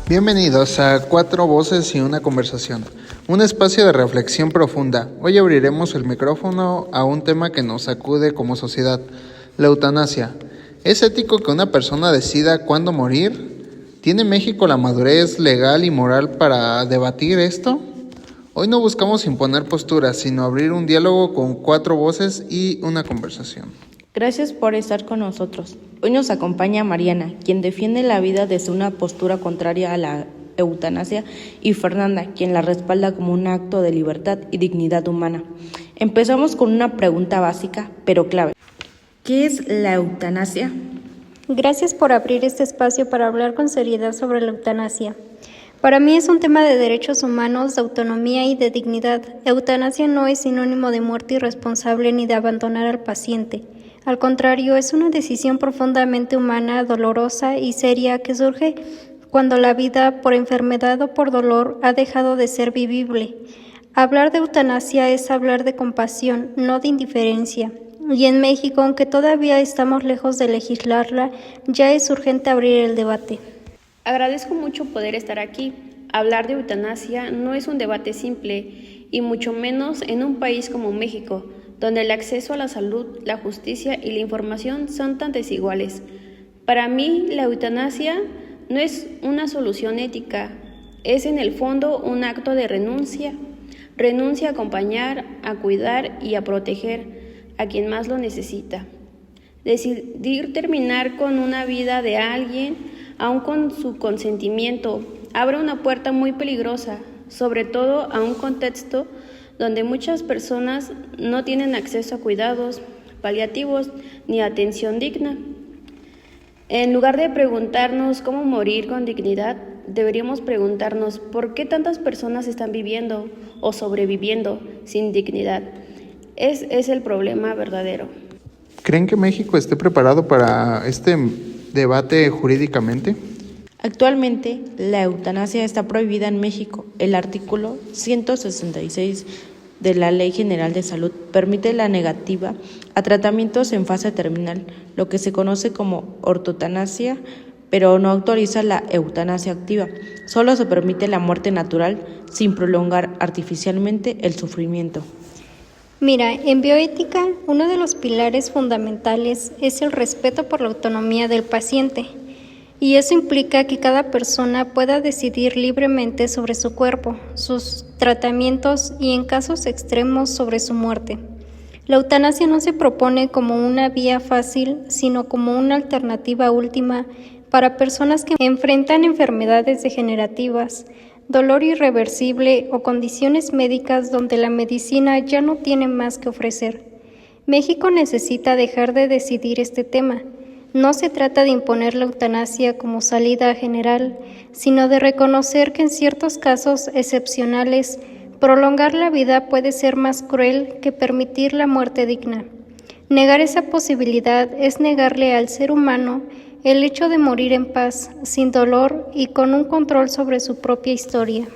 Bienvenidos a Cuatro Voces y una Conversación, un espacio de reflexión profunda. Hoy abriremos el micrófono a un tema que nos sacude como sociedad, la eutanasia. ¿Es ético que una persona decida cuándo morir? ¿Tiene México la madurez legal y moral para debatir esto? Hoy no buscamos imponer posturas, sino abrir un diálogo con cuatro voces y una conversación. Gracias por estar con nosotros. Hoy nos acompaña Mariana, quien defiende la vida desde una postura contraria a la eutanasia, y Fernanda, quien la respalda como un acto de libertad y dignidad humana. Empezamos con una pregunta básica, pero clave. ¿Qué es la eutanasia? Gracias por abrir este espacio para hablar con seriedad sobre la eutanasia. Para mí es un tema de derechos humanos, de autonomía y de dignidad. Eutanasia no es sinónimo de muerte irresponsable ni de abandonar al paciente. Al contrario, es una decisión profundamente humana, dolorosa y seria que surge cuando la vida, por enfermedad o por dolor, ha dejado de ser vivible. Hablar de eutanasia es hablar de compasión, no de indiferencia. Y en México, aunque todavía estamos lejos de legislarla, ya es urgente abrir el debate. Agradezco mucho poder estar aquí. Hablar de eutanasia no es un debate simple, y mucho menos en un país como México, donde el acceso a la salud, la justicia y la información son tan desiguales. Para mí, la eutanasia no es una solución ética, es en el fondo un acto de renuncia a acompañar, a cuidar y a proteger a quien más lo necesita. Decidir terminar con una vida de alguien, aun con su consentimiento, abre una puerta muy peligrosa, sobre todo a un contexto donde muchas personas no tienen acceso a cuidados paliativos ni atención digna. En lugar de preguntarnos cómo morir con dignidad, deberíamos preguntarnos por qué tantas personas están viviendo o sobreviviendo sin dignidad. Es el problema verdadero. ¿Creen que México esté preparado para este debate jurídicamente? Actualmente, la eutanasia está prohibida en México. El artículo 166 de la Ley General de Salud permite la negativa a tratamientos en fase terminal, lo que se conoce como ortotanasia, pero no autoriza la eutanasia activa. Solo se permite la muerte natural sin prolongar artificialmente el sufrimiento. Mira, en bioética, uno de los pilares fundamentales es el respeto por la autonomía del paciente. Y eso implica que cada persona pueda decidir libremente sobre su cuerpo, sus tratamientos y, en casos extremos, sobre su muerte. La eutanasia no se propone como una vía fácil, sino como una alternativa última para personas que enfrentan enfermedades degenerativas, dolor irreversible o condiciones médicas donde la medicina ya no tiene más que ofrecer. México necesita dejar de decidir este tema. No se trata de imponer la eutanasia como salida general, sino de reconocer que en ciertos casos excepcionales, prolongar la vida puede ser más cruel que permitir la muerte digna. Negar esa posibilidad es negarle al ser humano el hecho de morir en paz, sin dolor y con un control sobre su propia historia.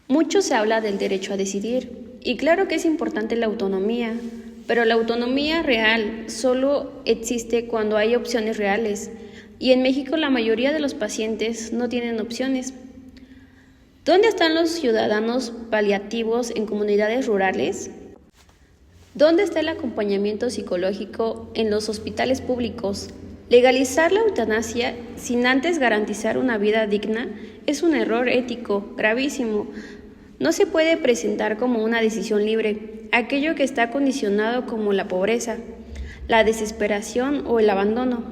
Mucho se habla del derecho a decidir, y claro que es importante la autonomía, pero la autonomía real solo existe cuando hay opciones reales, y en México la mayoría de los pacientes no tienen opciones. ¿Dónde están los ciudadanos paliativos en comunidades rurales? ¿Dónde está el acompañamiento psicológico en los hospitales públicos? Legalizar la eutanasia sin antes garantizar una vida digna es un error ético gravísimo. No se puede presentar como una decisión libre aquello que está condicionado como la pobreza, la desesperación o el abandono.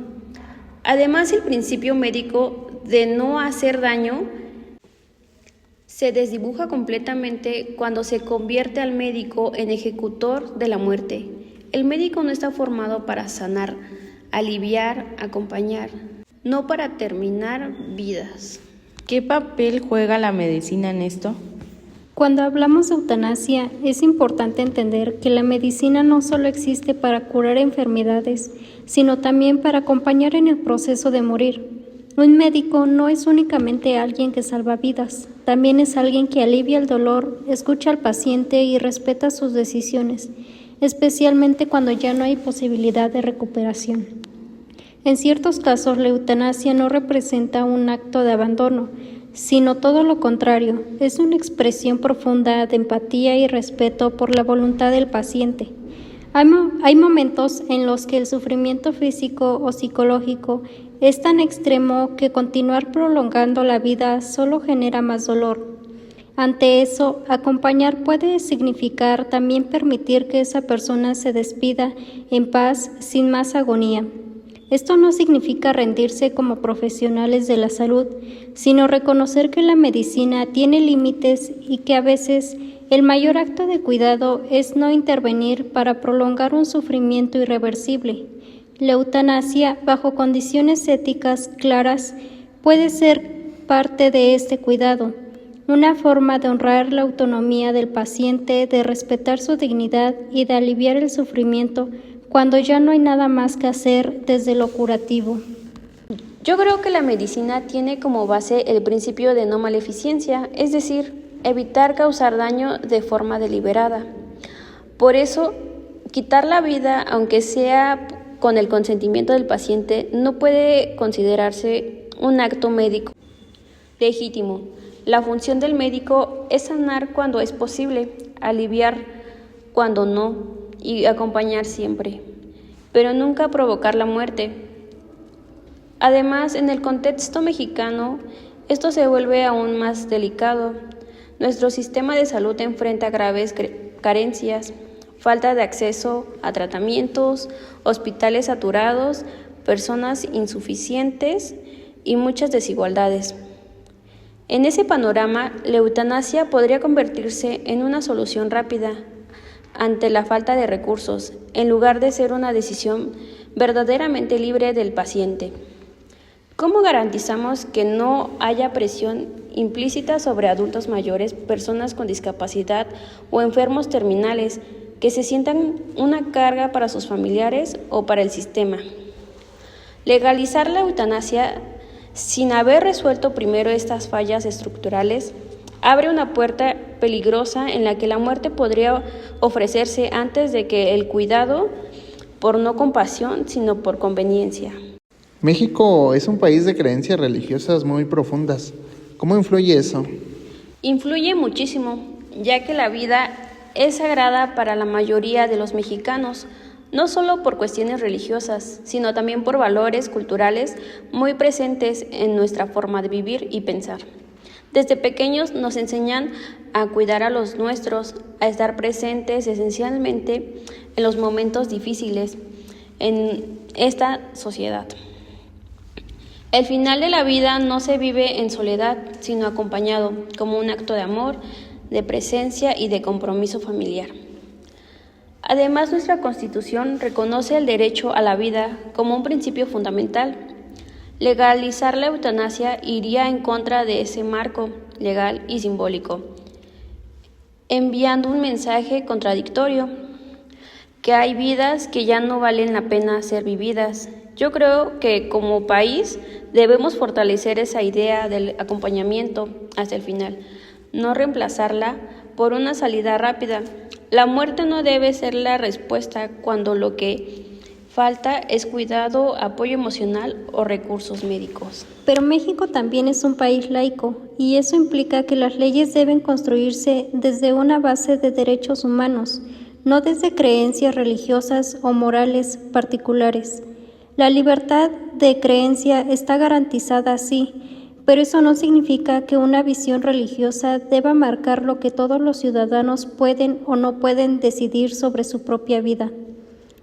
Además, el principio médico de no hacer daño se desdibuja completamente cuando se convierte al médico en ejecutor de la muerte. El médico no está formado para sanar, aliviar, acompañar, no para terminar vidas. ¿Qué papel juega la medicina en esto? Cuando hablamos de eutanasia, es importante entender que la medicina no solo existe para curar enfermedades, sino también para acompañar en el proceso de morir. Un médico no es únicamente alguien que salva vidas, también es alguien que alivia el dolor, escucha al paciente y respeta sus decisiones, especialmente cuando ya no hay posibilidad de recuperación. En ciertos casos, la eutanasia no representa un acto de abandono, sino todo lo contrario, es una expresión profunda de empatía y respeto por la voluntad del paciente. Hay momentos en los que el sufrimiento físico o psicológico es tan extremo que continuar prolongando la vida solo genera más dolor. Ante eso, acompañar puede significar también permitir que esa persona se despida en paz sin más agonía. Esto no significa rendirse como profesionales de la salud, sino reconocer que la medicina tiene límites y que a veces el mayor acto de cuidado es no intervenir para prolongar un sufrimiento irreversible. La eutanasia, bajo condiciones éticas claras, puede ser parte de este cuidado, una forma de honrar la autonomía del paciente, de respetar su dignidad y de aliviar el sufrimiento cuando ya no hay nada más que hacer desde lo curativo. Yo creo que la medicina tiene como base el principio de no maleficencia, es decir, evitar causar daño de forma deliberada. Por eso, quitar la vida, aunque sea con el consentimiento del paciente, no puede considerarse un acto médico legítimo. La función del médico es sanar cuando es posible, aliviar cuando no y acompañar siempre, pero nunca provocar la muerte. Además, en el contexto mexicano, esto se vuelve aún más delicado. Nuestro sistema de salud enfrenta graves carencias, falta de acceso a tratamientos, hospitales saturados, personas insuficientes y muchas desigualdades. En ese panorama, la eutanasia podría convertirse en una solución rápida ante la falta de recursos, en lugar de ser una decisión verdaderamente libre del paciente. ¿Cómo garantizamos que no haya presión implícita sobre adultos mayores, personas con discapacidad o enfermos terminales que se sientan una carga para sus familiares o para el sistema? Legalizar la eutanasia sin haber resuelto primero estas fallas estructurales abre una puerta peligrosa en la que la muerte podría ofrecerse antes de que el cuidado, por no compasión, sino por conveniencia. México es un país de creencias religiosas muy profundas. ¿Cómo influye eso? Influye muchísimo, ya que la vida es sagrada para la mayoría de los mexicanos, no solo por cuestiones religiosas, sino también por valores culturales muy presentes en nuestra forma de vivir y pensar. Desde pequeños nos enseñan a cuidar a los nuestros, a estar presentes esencialmente en los momentos difíciles en esta sociedad. El final de la vida no se vive en soledad, sino acompañado, como un acto de amor, de presencia y de compromiso familiar. Además, nuestra Constitución reconoce el derecho a la vida como un principio fundamental. Legalizar la eutanasia iría en contra de ese marco legal y simbólico, enviando un mensaje contradictorio, que hay vidas que ya no valen la pena ser vividas. Yo creo que como país debemos fortalecer esa idea del acompañamiento hasta el final, no reemplazarla por una salida rápida. La muerte no debe ser la respuesta cuando lo que falta es cuidado, apoyo emocional o recursos médicos. Pero México también es un país laico y eso implica que las leyes deben construirse desde una base de derechos humanos, no desde creencias religiosas o morales particulares. La libertad de creencia está garantizada, sí, pero eso no significa que una visión religiosa deba marcar lo que todos los ciudadanos pueden o no pueden decidir sobre su propia vida.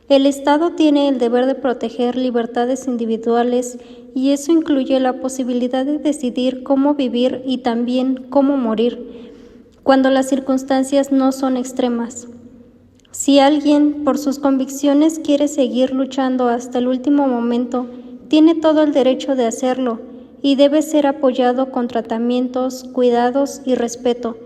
El Estado tiene el deber de proteger libertades individuales y eso incluye la posibilidad de decidir cómo vivir y también cómo morir, cuando las circunstancias no son extremas. Si alguien, por sus convicciones, quiere seguir luchando hasta el último momento, tiene todo el derecho de hacerlo y debe ser apoyado con tratamientos, cuidados y respeto,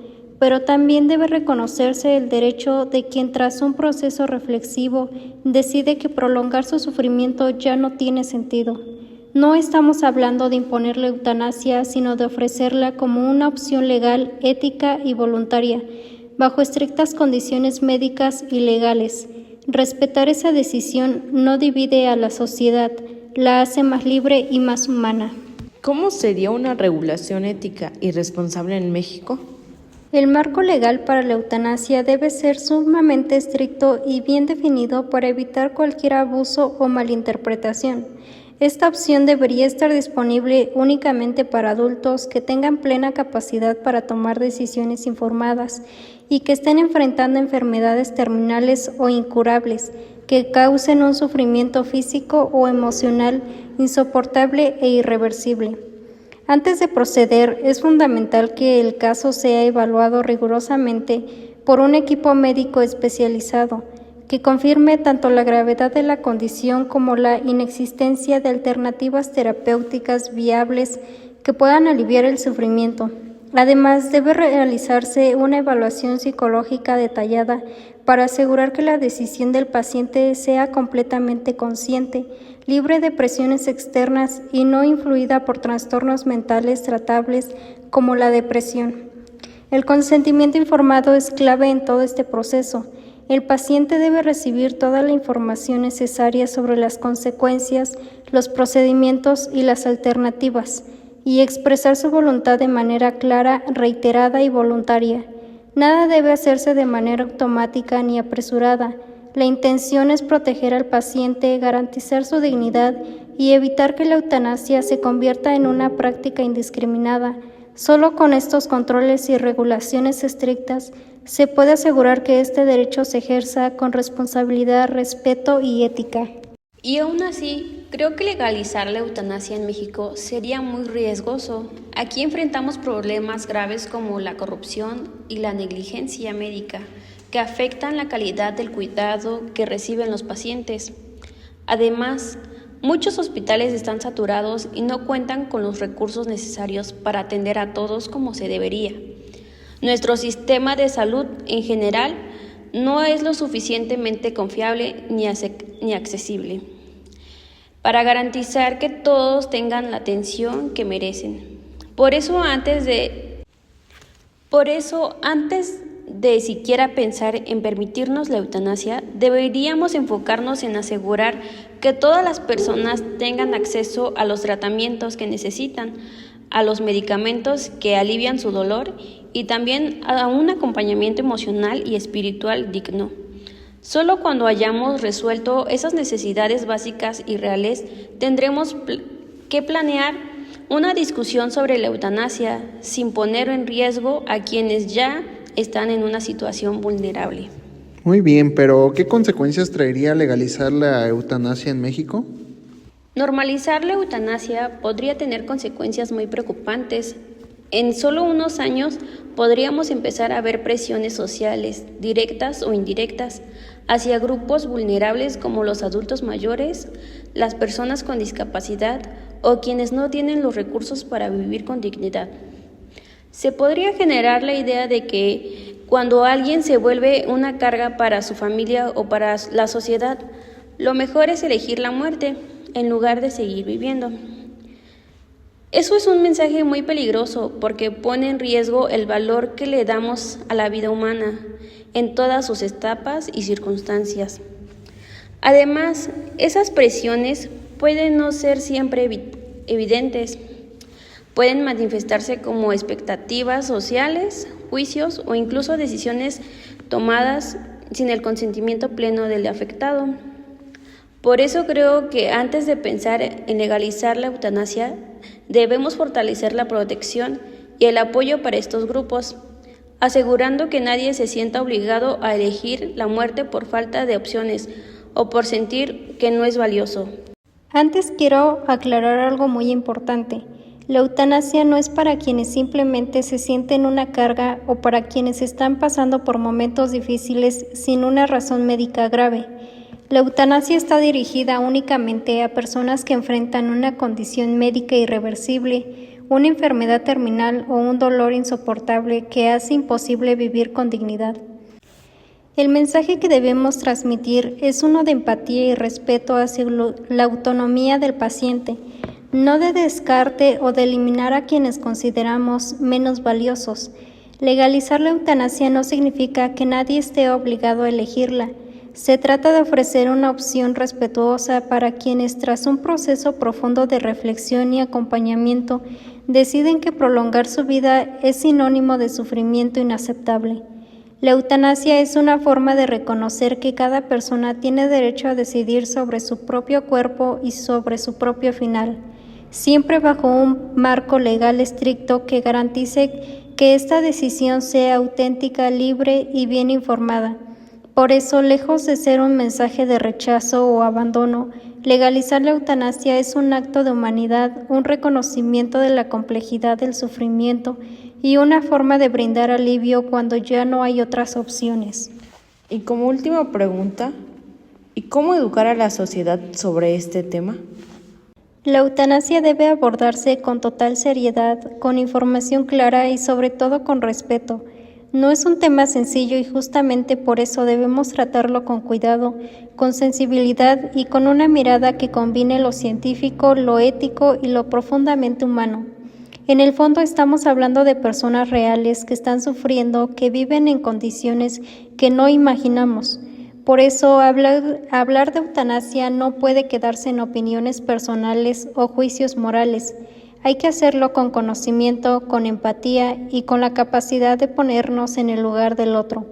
pero también debe reconocerse el derecho de quien tras un proceso reflexivo decide que prolongar su sufrimiento ya no tiene sentido. No estamos hablando de imponer la eutanasia, sino de ofrecerla como una opción legal, ética y voluntaria, bajo estrictas condiciones médicas y legales. Respetar esa decisión no divide a la sociedad, la hace más libre y más humana. ¿Cómo sería una regulación ética y responsable en México? El marco legal para la eutanasia debe ser sumamente estricto y bien definido para evitar cualquier abuso o malinterpretación. Esta opción debería estar disponible únicamente para adultos que tengan plena capacidad para tomar decisiones informadas y que estén enfrentando enfermedades terminales o incurables que causen un sufrimiento físico o emocional insoportable e irreversible. Antes de proceder, es fundamental que el caso sea evaluado rigurosamente por un equipo médico especializado que confirme tanto la gravedad de la condición como la inexistencia de alternativas terapéuticas viables que puedan aliviar el sufrimiento. Además, debe realizarse una evaluación psicológica detallada para asegurar que la decisión del paciente sea completamente consciente, libre de presiones externas y no influida por trastornos mentales tratables como la depresión. El consentimiento informado es clave en todo este proceso. El paciente debe recibir toda la información necesaria sobre las consecuencias, los procedimientos y las alternativas, y expresar su voluntad de manera clara, reiterada y voluntaria. Nada debe hacerse de manera automática ni apresurada. La intención es proteger al paciente, garantizar su dignidad y evitar que la eutanasia se convierta en una práctica indiscriminada. Solo con estos controles y regulaciones estrictas se puede asegurar que este derecho se ejerza con responsabilidad, respeto y ética. Y aún así, creo que legalizar la eutanasia en México sería muy riesgoso. Aquí enfrentamos problemas graves como la corrupción y la negligencia médica, que afectan la calidad del cuidado que reciben los pacientes. Además, muchos hospitales están saturados y no cuentan con los recursos necesarios para atender a todos como se debería. Nuestro sistema de salud en general no es lo suficientemente confiable ni accesible para garantizar que todos tengan la atención que merecen. Por eso, antes de siquiera pensar en permitirnos la eutanasia, deberíamos enfocarnos en asegurar que todas las personas tengan acceso a los tratamientos que necesitan, a los medicamentos que alivian su dolor y también a un acompañamiento emocional y espiritual digno. Solo cuando hayamos resuelto esas necesidades básicas y reales, tendremos que planear una discusión sobre la eutanasia sin poner en riesgo a quienes ya están en una situación vulnerable. Muy bien, pero ¿qué consecuencias traería legalizar la eutanasia en México? Normalizar la eutanasia podría tener consecuencias muy preocupantes. En solo unos años podríamos empezar a ver presiones sociales, directas o indirectas, hacia grupos vulnerables como los adultos mayores, las personas con discapacidad o quienes no tienen los recursos para vivir con dignidad. Se podría generar la idea de que cuando alguien se vuelve una carga para su familia o para la sociedad, lo mejor es elegir la muerte en lugar de seguir viviendo. Eso es un mensaje muy peligroso porque pone en riesgo el valor que le damos a la vida humana en todas sus etapas y circunstancias. Además, esas presiones pueden no ser siempre evidentes. Pueden manifestarse como expectativas sociales, juicios o incluso decisiones tomadas sin el consentimiento pleno del afectado. Por eso creo que antes de pensar en legalizar la eutanasia, debemos fortalecer la protección y el apoyo para estos grupos, asegurando que nadie se sienta obligado a elegir la muerte por falta de opciones o por sentir que no es valioso. Antes quiero aclarar algo muy importante. La eutanasia no es para quienes simplemente se sienten una carga o para quienes están pasando por momentos difíciles sin una razón médica grave. La eutanasia está dirigida únicamente a personas que enfrentan una condición médica irreversible, una enfermedad terminal o un dolor insoportable que hace imposible vivir con dignidad. El mensaje que debemos transmitir es uno de empatía y respeto hacia la autonomía del paciente, no de descarte o de eliminar a quienes consideramos menos valiosos. Legalizar la eutanasia no significa que nadie esté obligado a elegirla, Se trata de ofrecer una opción respetuosa para quienes, tras un proceso profundo de reflexión y acompañamiento, deciden que prolongar su vida es sinónimo de sufrimiento inaceptable. La eutanasia es una forma de reconocer que cada persona tiene derecho a decidir sobre su propio cuerpo y sobre su propio final, siempre bajo un marco legal estricto que garantice que esta decisión sea auténtica, libre y bien informada. Por eso, lejos de ser un mensaje de rechazo o abandono, legalizar la eutanasia es un acto de humanidad, un reconocimiento de la complejidad del sufrimiento y una forma de brindar alivio cuando ya no hay otras opciones. Y como última pregunta, ¿y cómo educar a la sociedad sobre este tema? La eutanasia debe abordarse con total seriedad, con información clara y sobre todo con respeto. No es un tema sencillo y justamente por eso debemos tratarlo con cuidado, con sensibilidad y con una mirada que combine lo científico, lo ético y lo profundamente humano. En el fondo estamos hablando de personas reales que están sufriendo, que viven en condiciones que no imaginamos. Por eso, hablar de eutanasia no puede quedarse en opiniones personales o juicios morales. Hay que hacerlo con conocimiento, con empatía y con la capacidad de ponernos en el lugar del otro.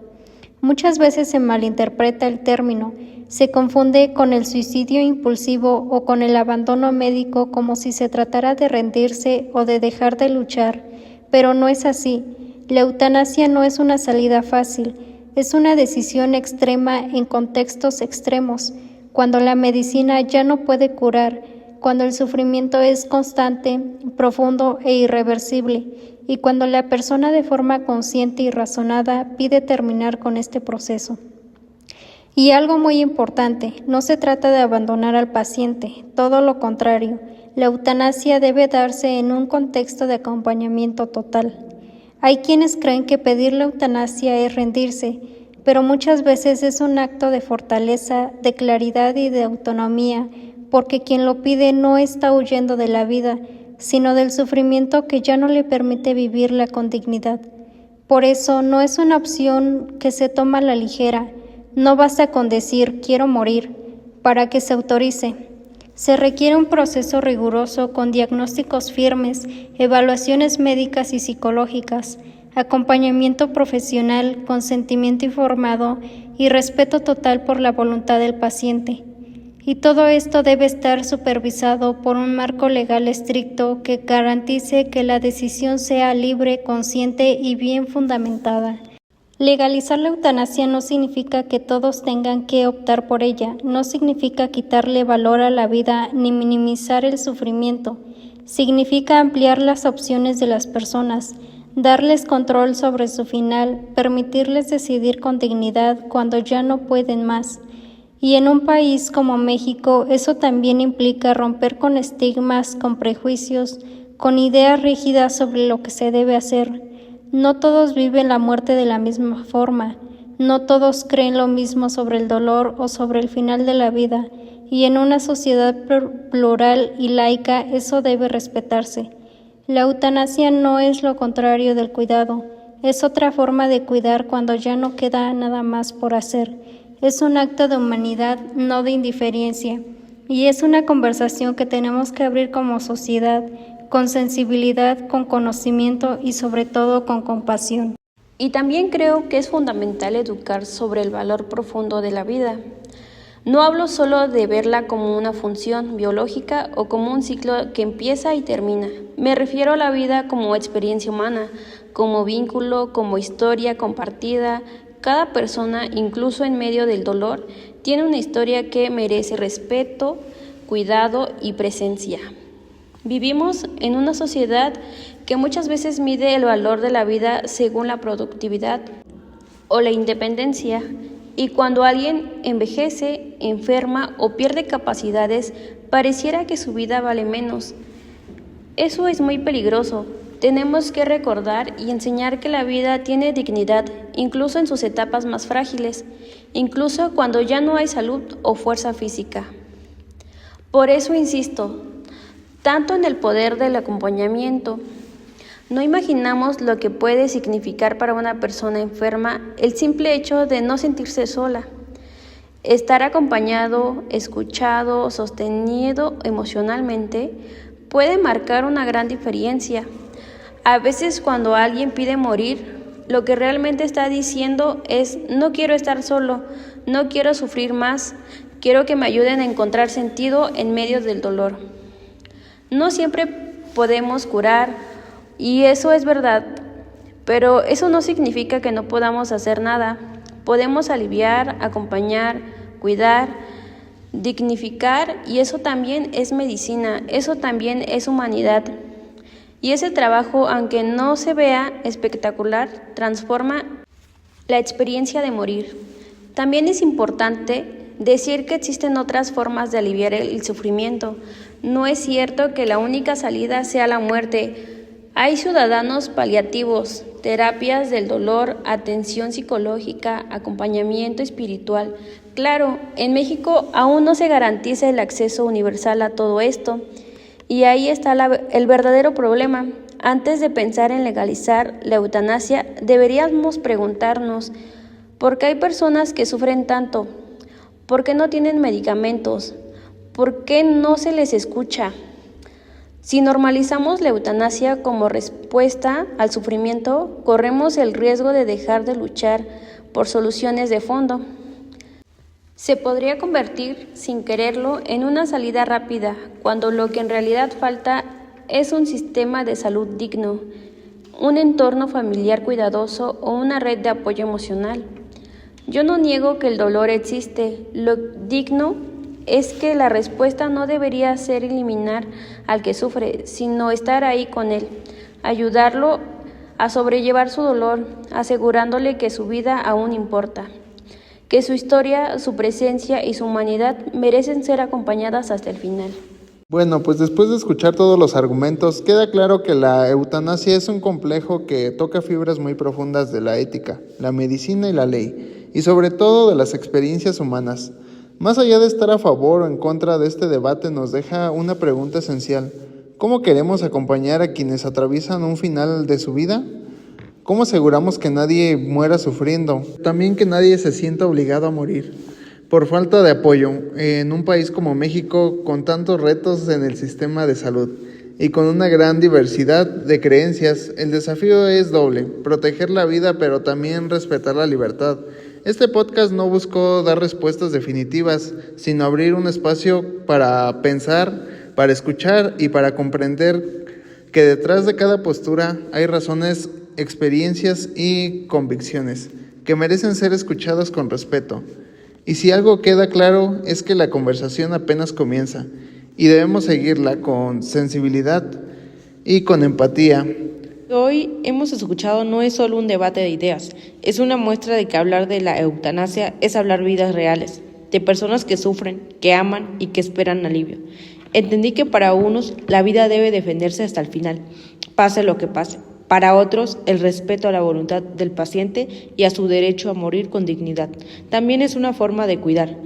Muchas veces se malinterpreta el término, se confunde con el suicidio impulsivo o con el abandono médico como si se tratara de rendirse o de dejar de luchar, pero no es así. La eutanasia no es una salida fácil, es una decisión extrema en contextos extremos, cuando la medicina ya no puede curar, cuando el sufrimiento es constante, profundo e irreversible, y cuando la persona de forma consciente y razonada pide terminar con este proceso. Y algo muy importante, no se trata de abandonar al paciente, todo lo contrario, la eutanasia debe darse en un contexto de acompañamiento total. Hay quienes creen que pedir la eutanasia es rendirse, pero muchas veces es un acto de fortaleza, de claridad y de autonomía, porque quien lo pide no está huyendo de la vida, sino del sufrimiento que ya no le permite vivirla con dignidad. Por eso no es una opción que se toma a la ligera, no basta con decir quiero morir para que se autorice. Se requiere un proceso riguroso con diagnósticos firmes, evaluaciones médicas y psicológicas, acompañamiento profesional, consentimiento informado y respeto total por la voluntad del paciente. Y todo esto debe estar supervisado por un marco legal estricto que garantice que la decisión sea libre, consciente y bien fundamentada. Legalizar la eutanasia no significa que todos tengan que optar por ella, no significa quitarle valor a la vida ni minimizar el sufrimiento. Significa ampliar las opciones de las personas, darles control sobre su final, permitirles decidir con dignidad cuando ya no pueden más. Y en un país como México, eso también implica romper con estigmas, con prejuicios, con ideas rígidas sobre lo que se debe hacer. No todos viven la muerte de la misma forma, no todos creen lo mismo sobre el dolor o sobre el final de la vida, y en una sociedad plural y laica eso debe respetarse. La eutanasia no es lo contrario del cuidado, es otra forma de cuidar cuando ya no queda nada más por hacer. Es un acto de humanidad, no de indiferencia, y es una conversación que tenemos que abrir como sociedad, con sensibilidad, con conocimiento y sobre todo con compasión. Y también creo que es fundamental educar sobre el valor profundo de la vida. No hablo solo de verla como una función biológica o como un ciclo que empieza y termina. Me refiero a la vida como experiencia humana, como vínculo, como historia compartida. Cada persona, incluso en medio del dolor, tiene una historia que merece respeto, cuidado y presencia. Vivimos en una sociedad que muchas veces mide el valor de la vida según la productividad o la independencia, y cuando alguien envejece, enferma o pierde capacidades, pareciera que su vida vale menos. Eso es muy peligroso. Tenemos que recordar y enseñar que la vida tiene dignidad, incluso en sus etapas más frágiles, incluso cuando ya no hay salud o fuerza física. Por eso insisto, tanto en el poder del acompañamiento. No imaginamos lo que puede significar para una persona enferma el simple hecho de no sentirse sola. Estar acompañado, escuchado, sostenido emocionalmente puede marcar una gran diferencia. A veces cuando alguien pide morir, lo que realmente está diciendo es: no quiero estar solo, no quiero sufrir más, quiero que me ayuden a encontrar sentido en medio del dolor. No siempre podemos curar, y eso es verdad, pero eso no significa que no podamos hacer nada. Podemos aliviar, acompañar, cuidar, dignificar, y eso también es medicina, eso también es humanidad. Y ese trabajo, aunque no se vea espectacular, transforma la experiencia de morir. También es importante decir que existen otras formas de aliviar el sufrimiento. No es cierto que la única salida sea la muerte. Hay ciudadanos paliativos, terapias del dolor, atención psicológica, acompañamiento espiritual. Claro, en México aún no se garantiza el acceso universal a todo esto, y ahí está el verdadero problema. Antes de pensar en legalizar la eutanasia, deberíamos preguntarnos: ¿por qué hay personas que sufren tanto? ¿Por qué no tienen medicamentos? ¿Por qué no se les escucha? Si normalizamos la eutanasia como respuesta al sufrimiento, corremos el riesgo de dejar de luchar por soluciones de fondo. Se podría convertir, sin quererlo, en una salida rápida, cuando lo que en realidad falta es un sistema de salud digno, un entorno familiar cuidadoso o una red de apoyo emocional. Yo no niego que el dolor existe. Lo digno es que la respuesta no debería ser eliminar al que sufre, sino estar ahí con él, ayudarlo a sobrellevar su dolor, asegurándole que su vida aún importa, que su historia, su presencia y su humanidad merecen ser acompañadas hasta el final. Bueno, pues después de escuchar todos los argumentos, queda claro que la eutanasia es un complejo que toca fibras muy profundas de la ética, la medicina y la ley, y sobre todo de las experiencias humanas. Más allá de estar a favor o en contra de este debate, nos deja una pregunta esencial: ¿cómo queremos acompañar a quienes atraviesan un final de su vida? ¿Cómo aseguramos que nadie muera sufriendo? También que nadie se sienta obligado a morir por falta de apoyo en un país como México, con tantos retos en el sistema de salud y con una gran diversidad de creencias. El desafío es doble: proteger la vida, pero también respetar la libertad. Este podcast no buscó dar respuestas definitivas, sino abrir un espacio para pensar, para escuchar y para comprender que detrás de cada postura hay razones, experiencias y convicciones que merecen ser escuchadas con respeto. Y si algo queda claro es que la conversación apenas comienza y debemos seguirla con sensibilidad y con empatía. Hoy hemos escuchado no es solo un debate de ideas, es una muestra de que hablar de la eutanasia es hablar vidas reales, de personas que sufren, que aman y que esperan alivio. Entendí que para unos la vida debe defenderse hasta el final, pase lo que pase. Para otros, el respeto a la voluntad del paciente y a su derecho a morir con dignidad también es una forma de cuidar.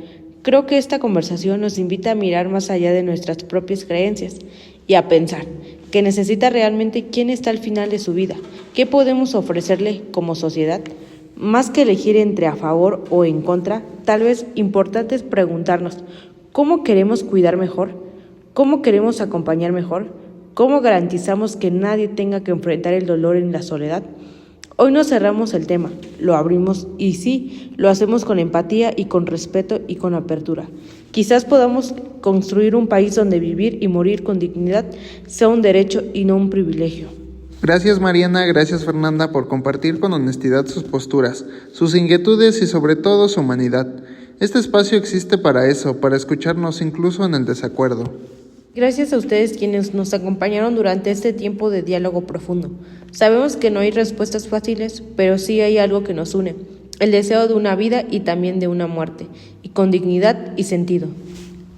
Creo que esta conversación nos invita a mirar más allá de nuestras propias creencias y a pensar que necesita realmente quién está al final de su vida, qué podemos ofrecerle como sociedad. Más que elegir entre a favor o en contra, tal vez importante es preguntarnos: ¿cómo queremos cuidar mejor? ¿Cómo queremos acompañar mejor? ¿Cómo garantizamos que nadie tenga que enfrentar el dolor en la soledad? Hoy no cerramos el tema, lo abrimos y sí, lo hacemos con empatía y con respeto y con apertura. Quizás podamos construir un país donde vivir y morir con dignidad sea un derecho y no un privilegio. Gracias Mariana, gracias Fernanda por compartir con honestidad sus posturas, sus inquietudes y sobre todo su humanidad. Este espacio existe para eso, para escucharnos incluso en el desacuerdo. Gracias a ustedes quienes nos acompañaron durante este tiempo de diálogo profundo. Sabemos que no hay respuestas fáciles, pero sí hay algo que nos une: el deseo de una vida y también de una muerte, y con dignidad y sentido.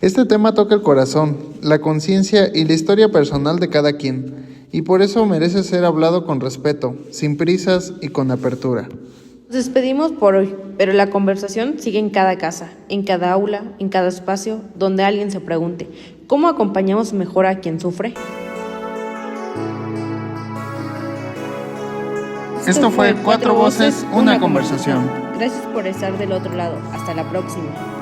Este tema toca el corazón, la conciencia y la historia personal de cada quien, y por eso merece ser hablado con respeto, sin prisas y con apertura. Nos despedimos por hoy, pero la conversación sigue en cada casa, en cada aula, en cada espacio donde alguien se pregunte: ¿cómo acompañamos mejor a quien sufre? Esto fue Cuatro Voces, una conversación. Gracias por estar del otro lado. Hasta la próxima.